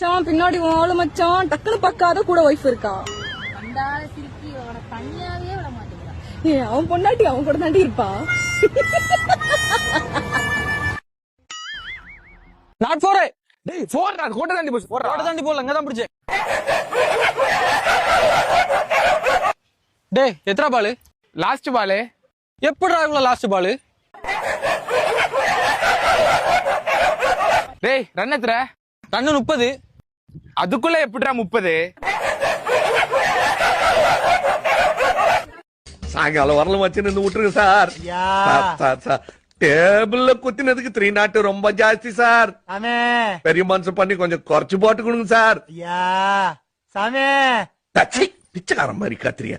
மச்சான் பின்னாடி வாழ மச்சான் டக்குனு பக்காத கூட வைஃப் இருக்கா. அவன் பொண்டாட்டி அவன் கூட தாண்டி இருப்பா. நாட் ஃபோர் டேய் ஃபோர் நான் கோட்டை தாண்டி போச்சு. கோட்டை தாண்டி போல அங்க தான் பிடிச்சே. டேய் எத்தனை பால்? Last ball. எப்படிடா இவ்வளவு லாஸ்ட் பால்? டேய் ரன் எத்தனை? ரன் 30. அதுக்குள்ள எப்படிடா 30? சாயங்காலம் வரல வச்சு நின்று விட்டுருங்க சார். சார் சார் டேபிள்ல குத்தினதுக்கு 3 நாட் ரொம்ப ஜாஸ்தி சார். பெரிய மனசு பண்ணி கொஞ்சம் குறைச்சு போட்டு கொடுங்க சார். பிச்சைக்காரன் மாதிரி கத்திரிய.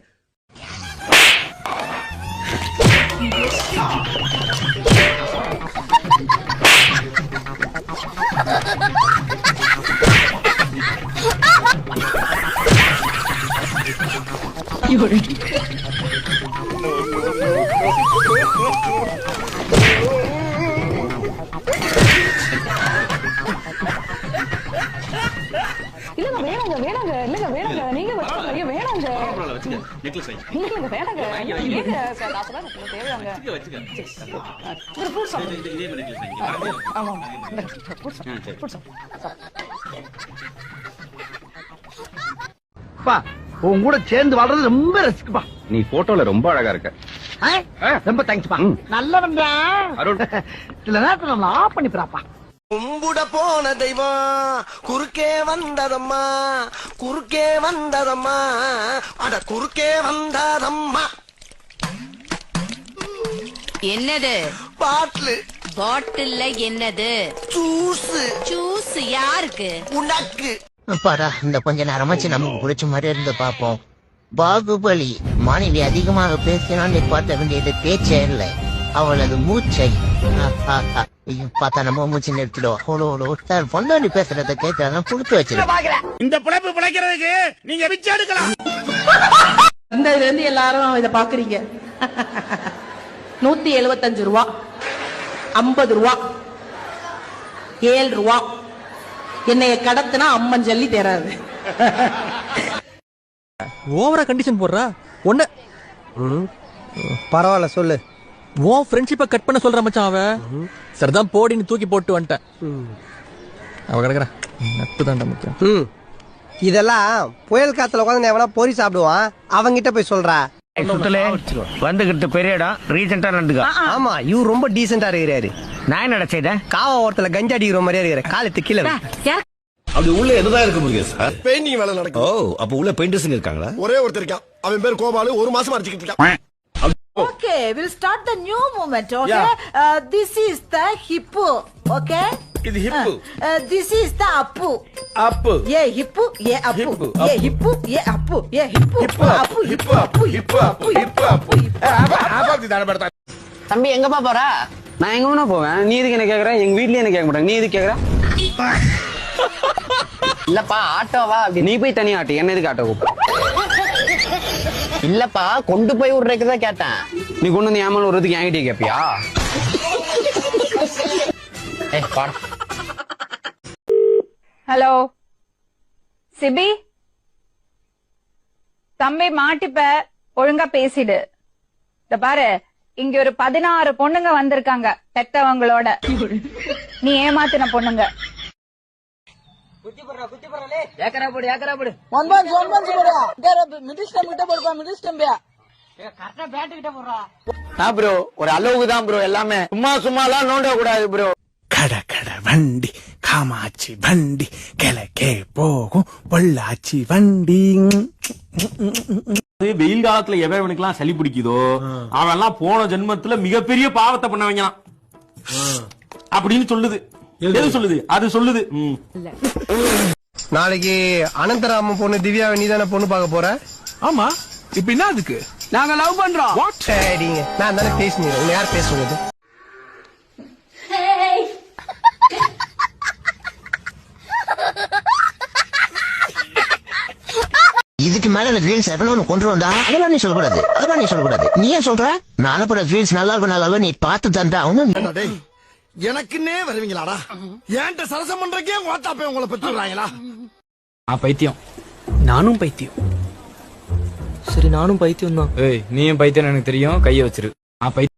உன் கூட சேர்ந்து வாழ்றது ரொம்ப ரசிக்குப்பா. நீ போட்டோல ரொம்ப அழகா இருக்க. ரொம்ப தேங்க்ஸ்ப்பா. நல்லவன்டா. சில நேரத்துல நம்மள ஆஃப் பண்ணிப்பறாப்பா. கும்புட போன தெய்வம் குறுக்கே வந்ததம்மா, குறுக்கே வந்ததம்மா, அட குறுக்கே வந்ததம்மா. என்னது பாட்டில்? பாட்டில்ல என்னது? ஜூஸ். ஜூஸ் யாருக்கு? உனக்கு. பாடா இந்த கொஞ்ச நேரமாச்சு நமக்கு பிடிச்ச மாதிரி இருந்து பாப்போம். பாகுபலி மனைவி அதிகமாக பேசினால் பார்த்த வேண்டியது பேச்சே இல்லை, அவளது மூச்சை. பார்த்தா நம்ம மூச்சு நிறுத்திடுவோம். பொண்டாடி பேசுறத கேட்கறத கொடுத்து வச்சிருக்கேன். இந்த பிழைப்பு பிழைக்கிறதுக்கு நீங்க பிச்சை எடுக்கலாம். இந்த இதுல இருந்து எல்லாரும் இத பாக்குறீங்க. 175 ரூபா, 50 ரூபா, 7 ரூபா. என்னைய கடத்தினா அம்மன் ஜல்லி தேராது. ஓவரா கண்டிஷன் போடுறா. ஒண்ணு பரவாயில்ல சொல்லு. உன் ஃப்ரெண்ட்ஷிப்பை கட் பண்ண சொல்ற மச்சான் அவ. சரிதான் போடின்னு தூக்கி போட்டு வந்துட்டேன். அவ கிடக்குறா நட்பு தாண்டா முக்கியம். இதெல்லாம் புயல் காத்துல உட்காந்து எவனா பொறி சாப்பிடுவான், அவங்கிட்ட போய் சொல்றா. வந்துகிட்டு பெரிய இடம் ரீசெண்டா நடந்துக்கா. ஆமா இவரு ரொம்ப டீசெண்டா இருக்கிறாரு. நான் என்னடா செய்தேன்? காவா ஓரத்துல கஞ்சா அடிக்கிற மாதிரியா இருக்கிற. காலத்து கீழே அப்படி உள்ள எதுதான் இருக்க முடியும் சார்? பெயிண்டிங் வேலை நடக்கும். ஓ அப்ப உள்ள பெயிண்டர்ஸ் இருக்காங்களா? ஒரே ஒருத்தர் இருக்கான், அவன் பேர் கோபாலு. 1 மாசமா அடிச்சுக்கிட்டு இருக்கான். Okay, we'll start the new movement. Okay, this is the hippo. Okay, இது hippo. this is the appu. Appu. Yeah, hippo. Yeah, appu. Yeah, hippo. Yeah, appu. Yeah, hippo. Appu. Hippo. Appu. Hippo. Appu. Hippo. Appu. தம்பி எங்கப்பா போற? நான் எங்க வேணா போவேன். நீ எதுக்கு என்ன கேக்குற? எங்க வீட்லயே என்ன கேட்க மாட்டாங்க. நீ எதுக்கு கேக்குற? இல்லப்பா ஆட்டோவா? நீ போய் தனியா ஆட்டு. என்ன எதுக்கு ஆட்டோ கூப்பிட? இல்லப்பா கொண்டு போய் விடுறதுக்கு தான் கேட்டேன். நீ கொண்டு வந்து ஏமால விடுறதுக்கு என்கிட்ட கேப்பியா? ஹலோ சிபி, தம்பி மாட்டிப்ப ஒழுங்கா பேசிடு. இந்த பாரு, இங்க ஒரு 16 பொண்ணுங்க வந்திருக்காங்க பெத்தவங்களோட. நீ ஏமாத்தின பொண்ணுங்க. ஒரு அளவுக்கு தான் ப்ரோ எல்லாமே. சும்மா சும்மா எல்லாம் நோண்ட கூடாது ப்ரோ. கட கட வண்டி காமாட்சி வண்டி கிழக்கே போகும் பொள்ளாச்சி வண்டி. வெயில் காலத்துல எவனுக்கெல்லாம் சளி பிடிக்குதோ அவன் எல்லாம் போன ஜென்மத்துல மிகப்பெரிய பாவத்தை பண்ணவங்க அப்படின்னு சொல்லுது. எது சொல்லுது? அது சொல்லுது. நாளைக்கு அனந்தராம பொண்ணு திவ்யாவை நீ தானே பொண்ணு பார்க்க போற? ஆமா, இப்ப என்ன அதுக்கு? நாங்க லவ் பண்றோம். சரிங்க, நான் தானே பேசுனீங்க. உங்க யார் பேசுறது? இதுக்கு மேல ரீல்ஸ் எவ்வளவு கொண்டு வந்தா அதெல்லாம் நீ சொல்லக்கூடாது. அதெல்லாம் நீ சொல்லக்கூடாது. நீ ஏன் சொல்ற? நான் அனுப்புற ரீல்ஸ் நல்லா இருக்கும் நல்லா நீ பார்த்து தந்தா ஒன்னும் எனக்குன்னே வருவீங்களாடா? ஏன்ட்ட சரசம் பண்றக்கே உங்களை பெற்றுறாங்களா? பைத்தியம். நானும் பைத்தியம். சரி நானும் பைத்தியம் தான். ஏய் நீயும் பைத்தியம் எனக்கு தெரியும், கைய வச்சிரு. பைத்தியம்.